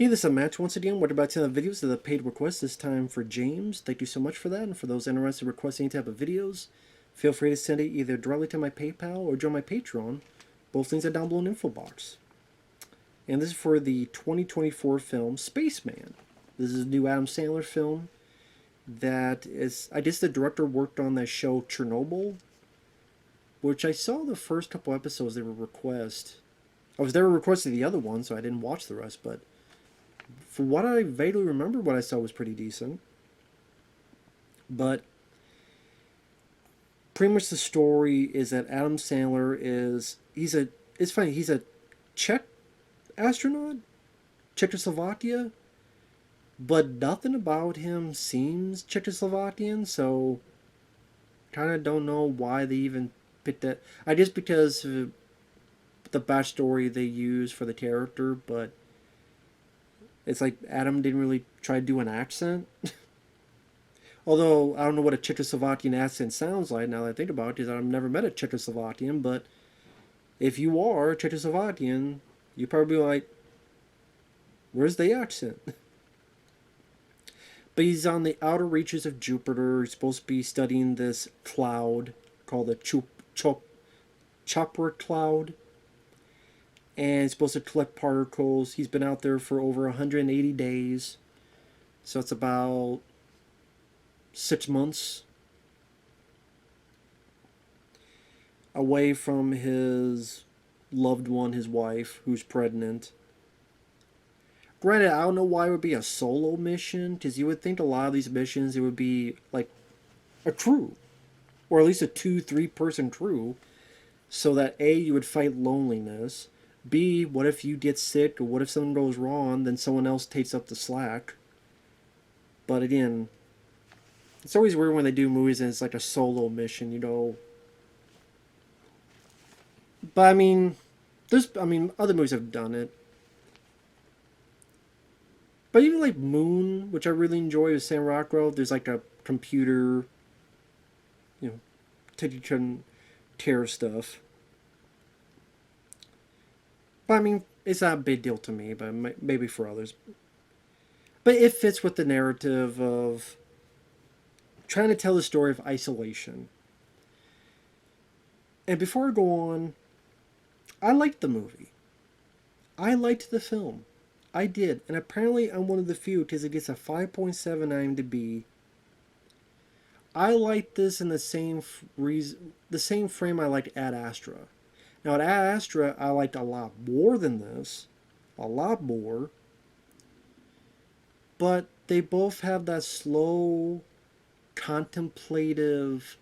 Hey, this is Match once again. We're about to the videos of the paid request, this time for James. Thank you so much for that. And for those interested in requesting any type of videos, feel free to send it either directly to my PayPal or join my Patreon. Both links are down below in the info box. And this is for the 2024 film Spaceman. This is a new Adam Sandler film that is, I guess the director worked on that show Chernobyl, which I saw the first couple episodes they were request. I was never requested the other one, so I didn't watch the rest, but for what I vaguely remember, what I saw was pretty decent. But pretty much the story is that Adam Sandler it's funny, he's a Czech astronaut, Czechoslovakia, but nothing about him seems Czechoslovakian, so kind of don't know why they even picked that. I guess because of the backstory they use for the character, but it's like Adam didn't really try to do an accent. Although I don't know what a Czechoslovakian accent sounds like now that I think about it, because I've never met a Czechoslovakian, but if you are Czechoslovakian, you're probably like, where's the accent? But he's on the outer reaches of Jupiter. He's supposed to be studying this cloud called the Chopra cloud. And he's supposed to collect particles. He's been out there for over 180 days. So it's about 6 months away from his loved one, his wife, who's pregnant. Granted, I don't know why it would be a solo mission, because you would think a lot of these missions, it would be like a crew, or at least a 2-3 person crew, so that A, you would fight loneliness, B, what if you get sick, or what if something goes wrong, then someone else takes up the slack. But again, it's always weird when they do movies and it's like a solo mission, you know. But I mean, other movies have done it. But even like Moon, which I really enjoy with Sam Rockwell, there's like a computer, you know, taking terror stuff. But I mean, it's not a big deal to me, but maybe for others. But it fits with the narrative of trying to tell the story of isolation. And before I go on, I liked the movie. I liked the film. I did. And apparently I'm one of the few because it gets a 5.7 IMDb. I liked this in the same frame I liked Ad Astra. Now, at Ad Astra, I liked a lot more than this. A lot more. But they both have that slow, contemplative,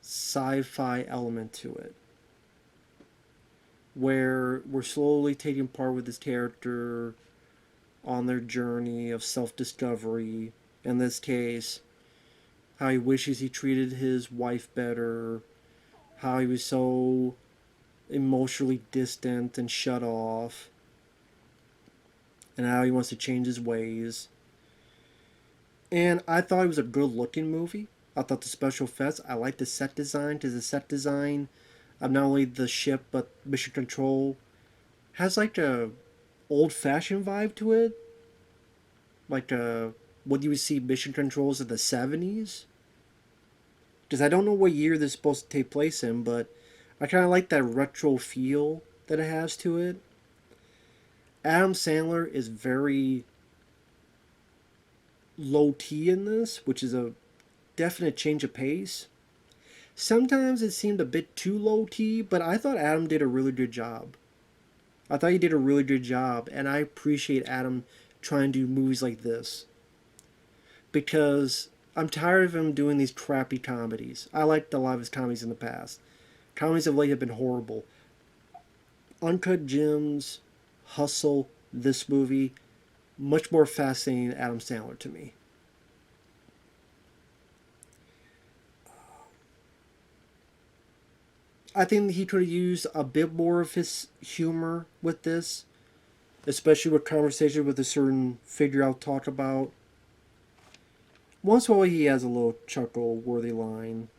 sci-fi element to it. Where we're slowly taking part with this character on their journey of self-discovery. In this case, how he wishes he treated his wife better. How he was so emotionally distant and shut off, and how he wants to change his ways. And I thought it was a good looking movie. I thought the special effects, I liked the set design, because the set design of not only the ship but Mission Control has like a old fashioned vibe to it, like what you would see Mission Controls of the 70s, because I don't know what year this is supposed to take place in, but I kind of like that retro feel that it has to it. Adam Sandler is very low T in this, which is a definite change of pace. Sometimes it seemed a bit too low T, but I thought Adam did a really good job. I thought he did a really good job, and I appreciate Adam trying to do movies like this. Because I'm tired of him doing these crappy comedies. I liked a lot of his comedies in the past. Comedies of late have been horrible. Uncut Gems, Hustle, this movie, much more fascinating than Adam Sandler to me. I think he could have used a bit more of his humor with this, especially with conversation with a certain figure I'll talk about. Once in a while he has a little chuckle-worthy line.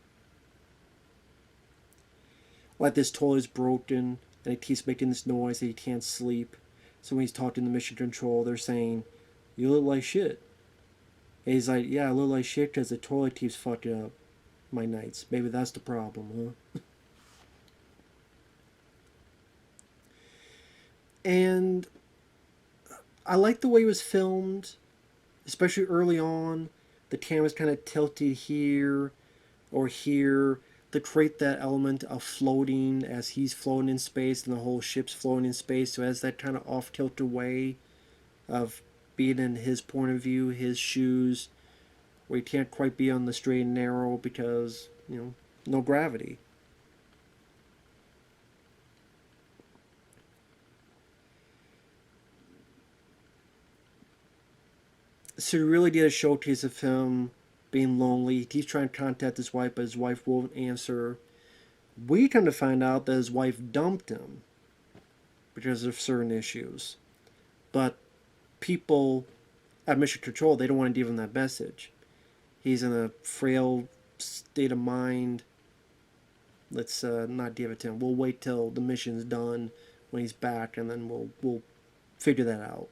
Like this toilet's broken, and it keeps making this noise and he can't sleep. So when he's talking to Mission Control, they're saying, "You look like shit." And he's like, "Yeah, I look like shit because the toilet keeps fucking up my nights. Maybe that's the problem, huh?" And I like the way it was filmed, especially early on. The camera's kind of tilted here or here to create that element of floating as he's floating in space and the whole ship's floating in space. So it has that kind of off tilted way of being in his point of view, his shoes, where he can't quite be on the straight and narrow because, no gravity. So he really did a showcase of him being lonely. He's trying to contact his wife, but his wife won't answer. We come to find out that his wife dumped him because of certain issues. But people at Mission Control, they don't want to give him that message. He's in a frail state of mind. Let's not give it to him. We'll wait till the mission's done when he's back, and then we'll figure that out.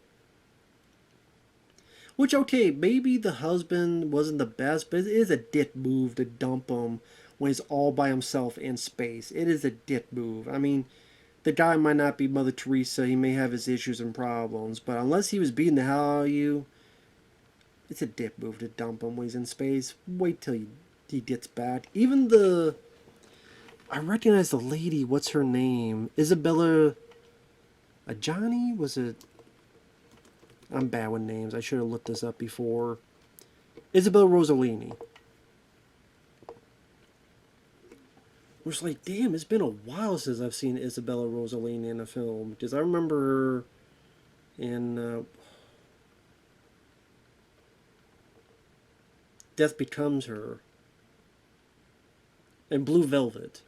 Which, okay, maybe the husband wasn't the best, but it is a dick move to dump him when he's all by himself in space. It is a dick move. I mean, the guy might not be Mother Teresa. He may have his issues and problems, but unless he was beating the hell out of you, it's a dick move to dump him when he's in space. Wait till he gets back. Even I recognize the lady. What's her name? Isabella. Johnny? Was it? I'm bad with names. I should have looked this up before. Isabella Rossellini. We're just like, damn, it's been a while since I've seen Isabella Rossellini in a film. Because I remember her in Death Becomes Her. And Blue Velvet.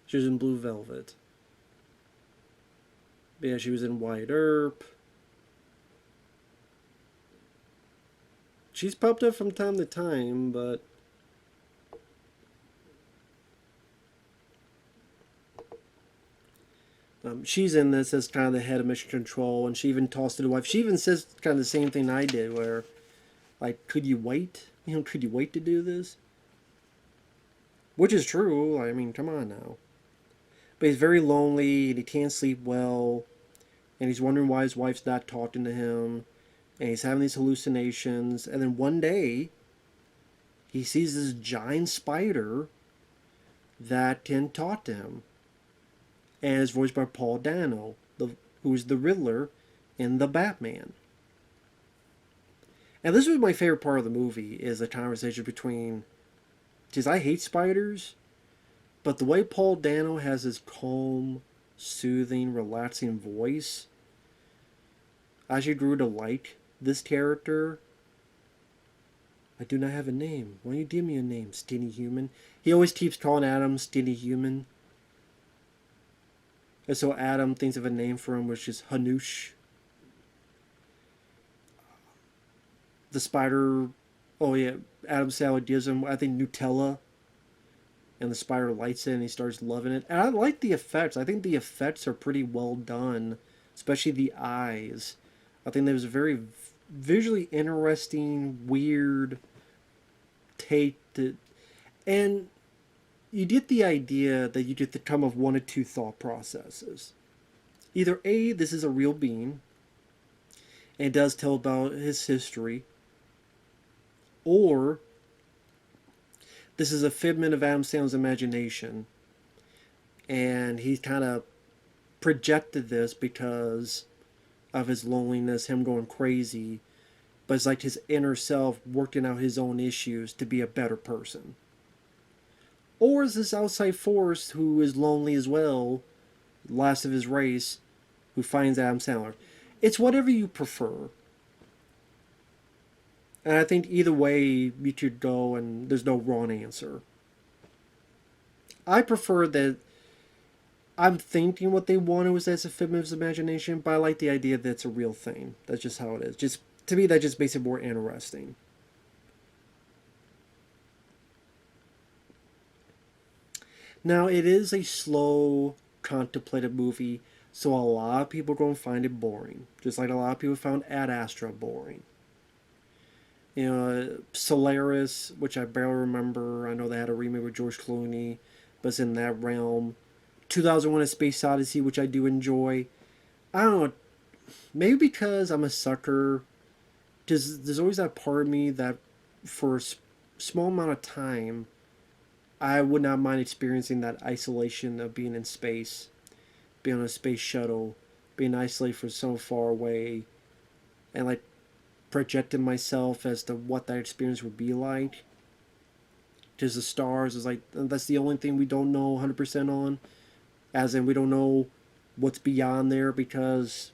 She was in Blue Velvet. But yeah, she was in Wyatt Earp. She's popped up from time to time, but she's in this as kind of the head of Mission Control, and she even tossed to the wife. She even says kind of the same thing I did, where, like, could you wait? Could you wait to do this? Which is true. I mean, come on now. But he's very lonely, and he can't sleep well, and he's wondering why his wife's not talking to him, and he's having these hallucinations, and then one day, he sees this giant spider that can talk to him. And is voiced by Paul Dano, who's the Riddler in The Batman. And this was my favorite part of the movie, is the conversation between, because I hate spiders, but the way Paul Dano has his calm, soothing, relaxing voice, I actually grew to like this character. I do not have a name. Why don't you give me a name, Skinny Human? He always keeps calling Adam Skinny Human. And so Adam thinks of a name for him, which is Hanush. The spider, oh yeah, Adam Sandler gives him, I think, Nutella. And the spider lights it and he starts loving it. And I like the effects. I think the effects are pretty well done, especially the eyes. I think there's a very visually interesting, weird take to, and you get the idea that you get to come of one of two thought processes. Either A, this is a real being, and it does tell about his history, or this is a figment of Adam Sandler's imagination, and he's kind of projected this because of his loneliness, him going crazy, but it's like his inner self working out his own issues to be a better person. Or is this outside force who is lonely as well, last of his race, who finds Adam Sandler? It's whatever you prefer. And I think either way you could go and there's no wrong answer. I prefer that I'm thinking what they wanted was as a figment of his imagination, but I like the idea that it's a real thing. That's just how it is. Just to me, that just makes it more interesting. Now, it is a slow, contemplative movie. So a lot of people are going to find it boring. Just like a lot of people found Ad Astra boring. You know, Solaris, which I barely remember. I know they had a remake with George Clooney, but it's in that realm. 2001: A Space Odyssey, which I do enjoy. I don't know, maybe because I'm a sucker. There's always that part of me that, for a small amount of time, I would not mind experiencing that isolation of being in space, being on a space shuttle, being isolated from so far away, and like projecting myself as to what that experience would be like. Because the stars is like, that's the only thing we don't know 100% on, as in we don't know what's beyond there, because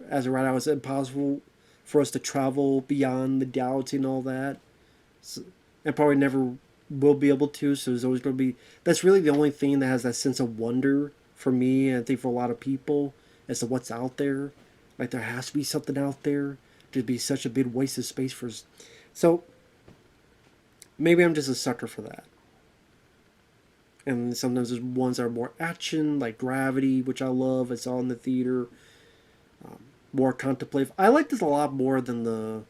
as of right now it's impossible for us to travel beyond the galaxy and all that, so, and probably never will be able to. So there's always going to be, that's really the only thing that has that sense of wonder for me, and I think for a lot of people, as to what's out there. Like, there has to be something out there. To be such a big waste of space for, so maybe I'm just a sucker for that. And sometimes there's ones that are more action, like Gravity, which I love. It's all in the theater. More contemplative. I like this a lot more than the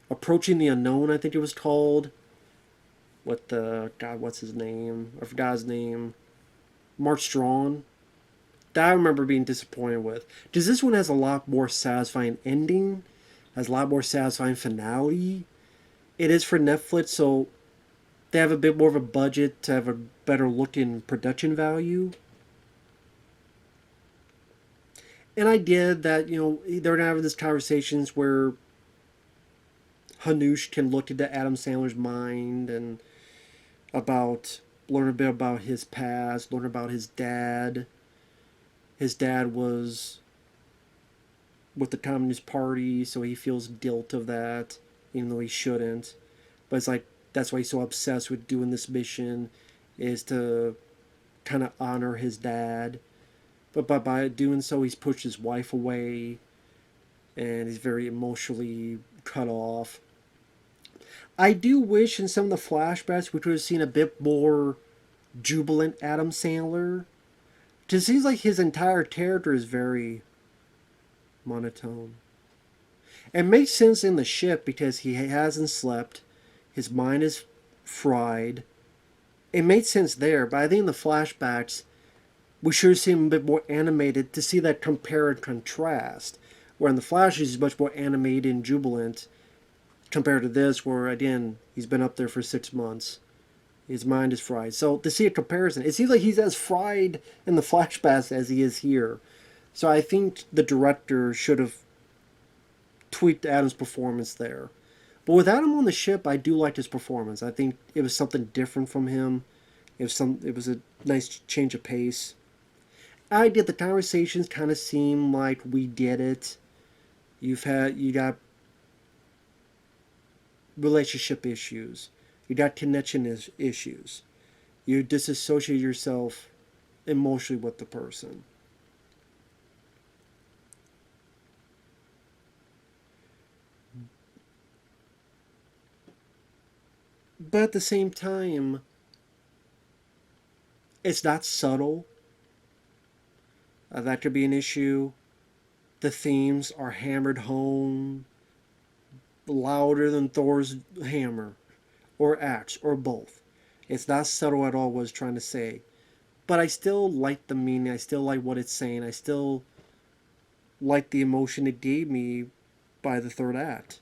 Approaching the Unknown, I think it was called. What the, God, what's his name? I forgot his name. Mark Strong. That I remember being disappointed with. Because this one has a lot more satisfying ending. Has a lot more satisfying finale. It is for Netflix, so they have a bit more of a budget to have a better looking production value. And I did that, you know, they're having these conversations where Hanush can look into Adam Sandler's mind and learn a bit about his past, learn about his dad. His dad was with the Communist Party, so he feels guilt of that, even though he shouldn't. But it's like, that's why he's so obsessed with doing this mission, is to kind of honor his dad. But by doing so, he's pushed his wife away, and he's very emotionally cut off. I do wish in some of the flashbacks we could have seen a bit more jubilant Adam Sandler. It seems like his entire character is very monotone. It makes sense in the ship because he hasn't slept, his mind is fried. It made sense there, but I think in the flashbacks, we should have seen him a bit more animated to see that compare and contrast. Where in the flashes, he's much more animated and jubilant compared to this, where again, he's been up there for 6 months. His mind is fried. So to see a comparison, it seems like he's as fried in the flashbacks as he is here. So I think the director should have tweaked Adam's performance there. But with Adam on the ship, I do like his performance. I think it was something different from him. It was a nice change of pace. I did, the conversations kind of seem like we get it. You got relationship issues. You got connection issues. You disassociate yourself emotionally with the person. But at the same time, it's not subtle. That could be an issue. The themes are hammered home louder than Thor's hammer, or axe, or both. It's not subtle at all what it's trying to say. But I still like the meaning. I still like what it's saying. I still like the emotion it gave me by the third act.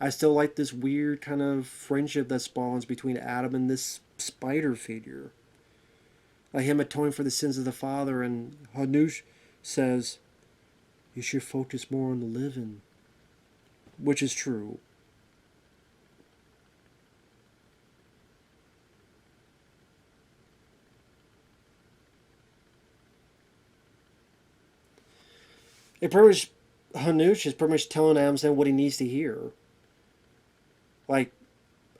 I still like this weird kind of friendship that spawns between Adam and this spider figure. Like him atoning for the sins of the father, and Hanush says, "You should focus more on the living," which is true. It pretty much, Hanush is pretty much telling Adam what he needs to hear. Like,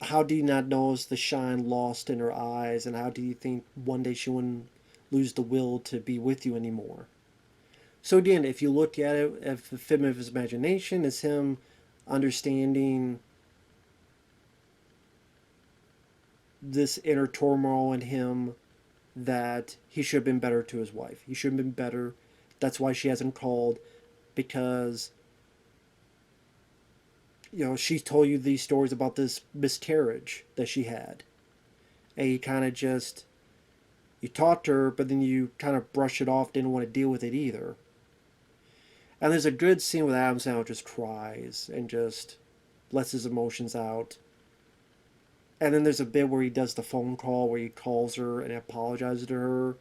how do you not notice the shine lost in her eyes, and how do you think one day she wouldn't lose the will to be with you anymore? So again, if you look at it, if the figment of his imagination is him understanding this inner turmoil in him that he should have been better to his wife. He should have been better. That's why she hasn't called, because she's told you these stories about this miscarriage that she had. And you kind of just, you talked to her, but then you kind of brush it off, didn't want to deal with it either. And there's a good scene where Adam Sandler just cries and just lets his emotions out. And then there's a bit where he does the phone call where he calls her and apologizes to her.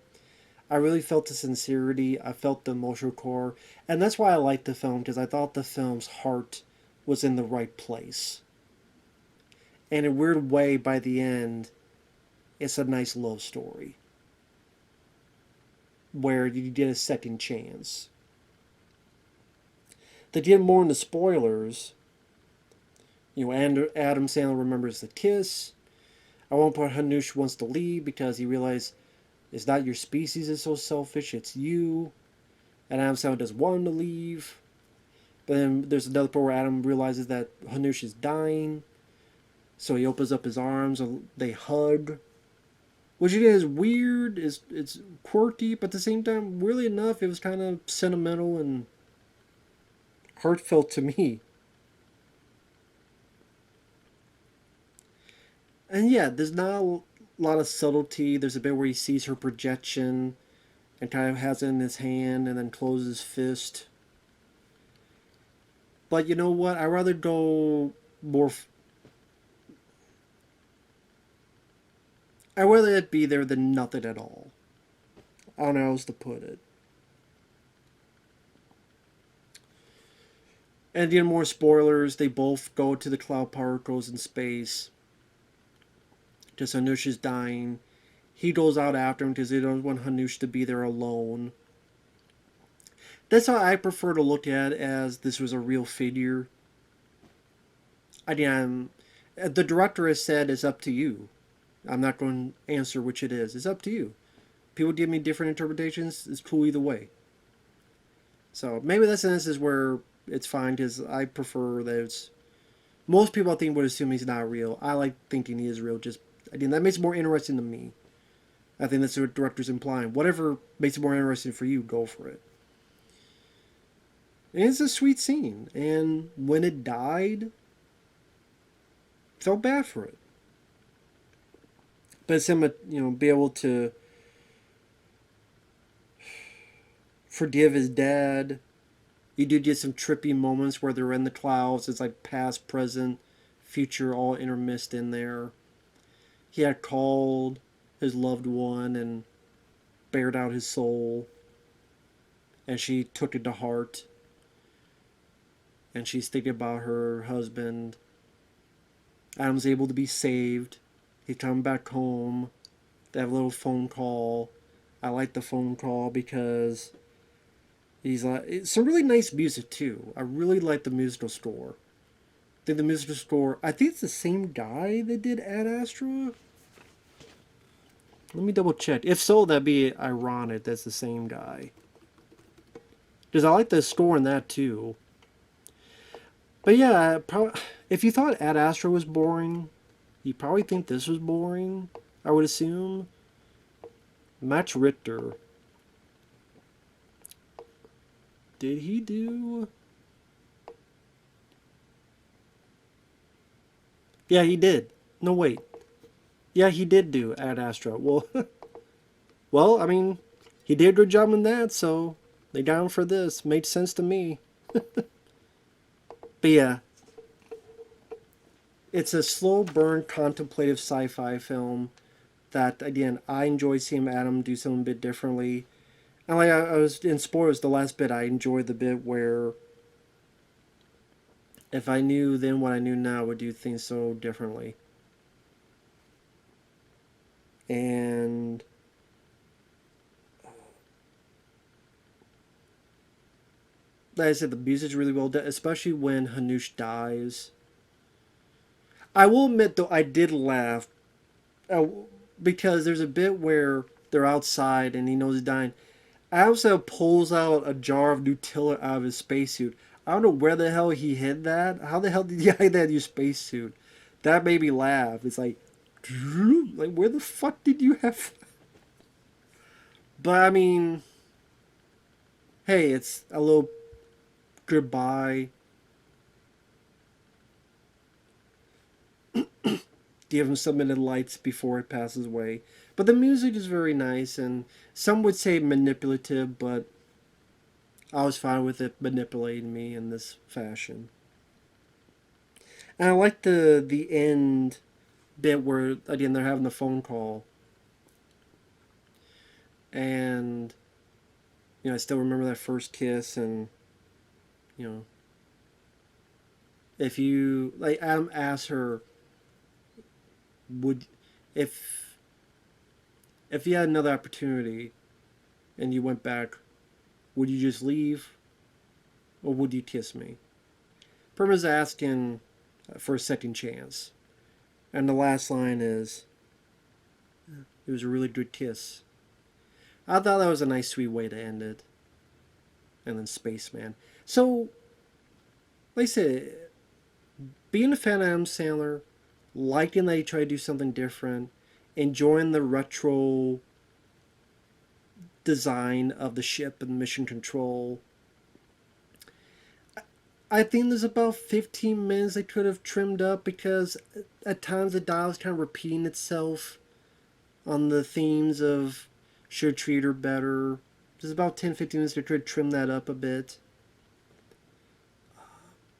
I really felt the sincerity. I felt the emotional core. And that's why I liked the film, because I thought the film's heart was in the right place. And in a weird way, by the end, it's a nice love story where you get a second chance. To get more into spoilers, Adam Sandler remembers the kiss. At one point, Hanush wants to leave because he realized it's not your species that's so selfish, it's you. And Adam Sandler doesn't want him to leave. But then there's another part where Adam realizes that Hanush is dying. So he opens up his arms and they hug. Which again is weird, it's quirky, but at the same time, weirdly enough, it was kind of sentimental and heartfelt to me. And yeah, there's not a lot of subtlety. There's a bit where he sees her projection and kind of has it in his hand and then closes his fist. But you know what? I'd rather go more... I'd rather it be there than nothing at all. I don't know how else to put it. And again, more spoilers. They both go to the cloud particles in space. Just Hanush is dying. He goes out after him because they don't want Hanush to be there alone. That's how I prefer to look at it, as this was a real figure. Again, the director has said it's up to you. I'm not going to answer which it is. It's up to you. People give me different interpretations. It's cool either way. So maybe that's an instance where it's fine, because I prefer that it's... Most people I think would assume he's not real. I like thinking he is real. Just again, that makes it more interesting to me. I think that's what the director's implying. Whatever makes it more interesting for you, go for it. And it's a sweet scene. And when it died, felt bad for it. But it's him, be able to forgive his dad. You do get some trippy moments where they're in the clouds. It's like past, present, future all intermixed in there. He had called his loved one and bared out his soul. And she took it to heart. And she's thinking about her husband. Adam's able to be saved. He's coming back home. They have a little phone call. I like the phone call because it's some really nice music too. I really like the musical score. I think it's the same guy that did Ad Astra. Let me double check. If so, that'd be ironic. That's the same guy. Because I like the score in that too. But yeah, if you thought Ad Astra was boring, you probably think this was boring, I would assume. Max Richter. Did he do... Yeah, he did. No, wait. Yeah, he did do Ad Astra. Well, I mean, he did a good job in that, so they got him for this. Made sense to me. But yeah, it's a slow burn, contemplative sci-fi film that, again, I enjoy seeing Adam do something a bit differently. And like I was in spoilers, the last bit, I enjoyed the bit where if I knew then what I knew now, I would do things so differently. And like I said, the music's really well done, especially when Hanush dies. I will admit, though, I did laugh because there's a bit where they're outside and he knows he's dying. Adam pulls out a jar of Nutella out of his spacesuit. I don't know where the hell he hid that. How the hell did he hide that in your spacesuit? That made me laugh. It's like where the fuck did you have... But I mean, hey, it's a little goodbye. Give him some minute lights before it passes away. But the music is very nice, and some would say manipulative, but I was fine with it manipulating me in this fashion. And I like the end bit where again they're having the phone call, and I still remember that first kiss, and you know if you like Adam asks her, would if if you had another opportunity and you went back, would you just leave or would you kiss me? Perma's asking for a second chance, and the last line is, "It was a really good kiss." I thought that was a nice, sweet way to end it. And then Spaceman. So, like I said, being a fan of Adam Sandler, liking that he tried to do something different, enjoying the retro design of the ship and mission control. I think there's about 15 minutes they could have trimmed up because at times the dial is kind of repeating itself on the themes of should treat her better. There's about 10-15 minutes they could trim that up a bit.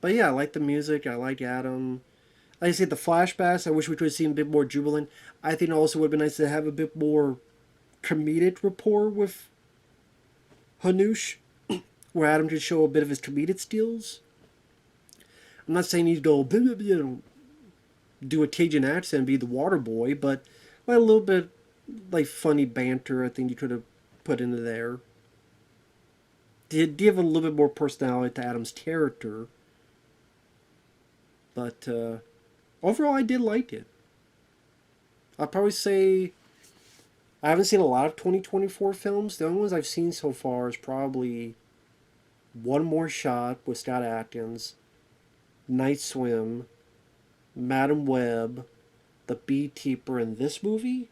But yeah, I like the music. I like Adam. Like I said, the flashbacks, I wish we could have seen a bit more jubilant. I think it also would have been nice to have a bit more comedic rapport with Hanush, where Adam could show a bit of his comedic skills. I'm not saying he'd go, do a Cajun accent and be the water boy, but like a little bit like funny banter I think you could have put into there. Did give a little bit more personality to Adam's character. But overall, I did like it. I'd probably say I haven't seen a lot of 2024 films. The only ones I've seen so far is probably One More Shot with Scott Adkins, Night Swim, Madam Web, The Beekeeper, and this movie.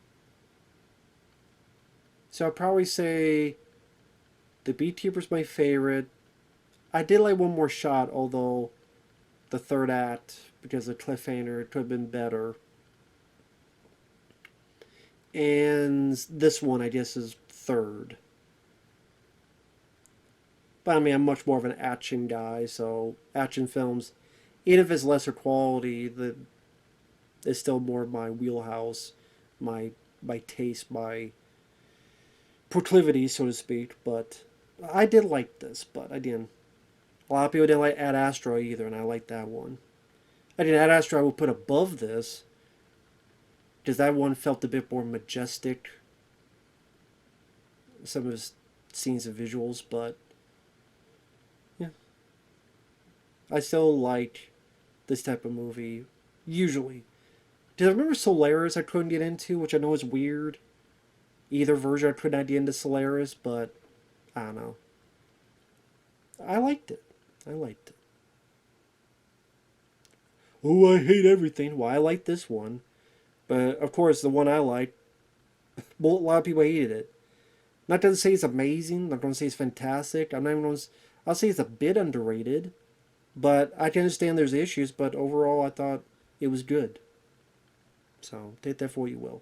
So I'd probably say The Beekeeper's my favorite. I did like One More Shot, although the third act, because of cliffhanger, it could have been better. And this one, I guess, is third. But I mean, I'm much more of an action guy, so action films, even if it's lesser quality, it's still more my wheelhouse, my taste, my proclivity, so to speak. But I did like this, but again, a lot of people didn't like Ad Astra either, and I like that one. Again, Ad Astra I would put above this, because that one felt a bit more majestic. Some of his scenes and visuals, but yeah, I still like this type of movie usually. Because I remember Solaris I couldn't get into, which I know is weird. Either version I could not get into Solaris, but I don't know. I liked it. I liked it. Oh, I hate everything. Well, I like this one. But, of course, the one I like, well, a lot of people hated it. Not to say it's amazing. I'm not going to say it's fantastic. I'm not even going to... I'll say it's a bit underrated. But I can understand there's issues. But overall, I thought it was good. So, take that for what you will.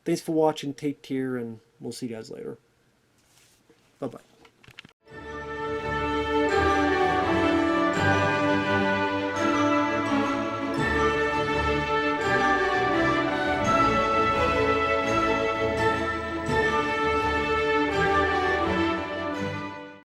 Thanks for watching. Take care. And we'll see you guys later. Bye-bye.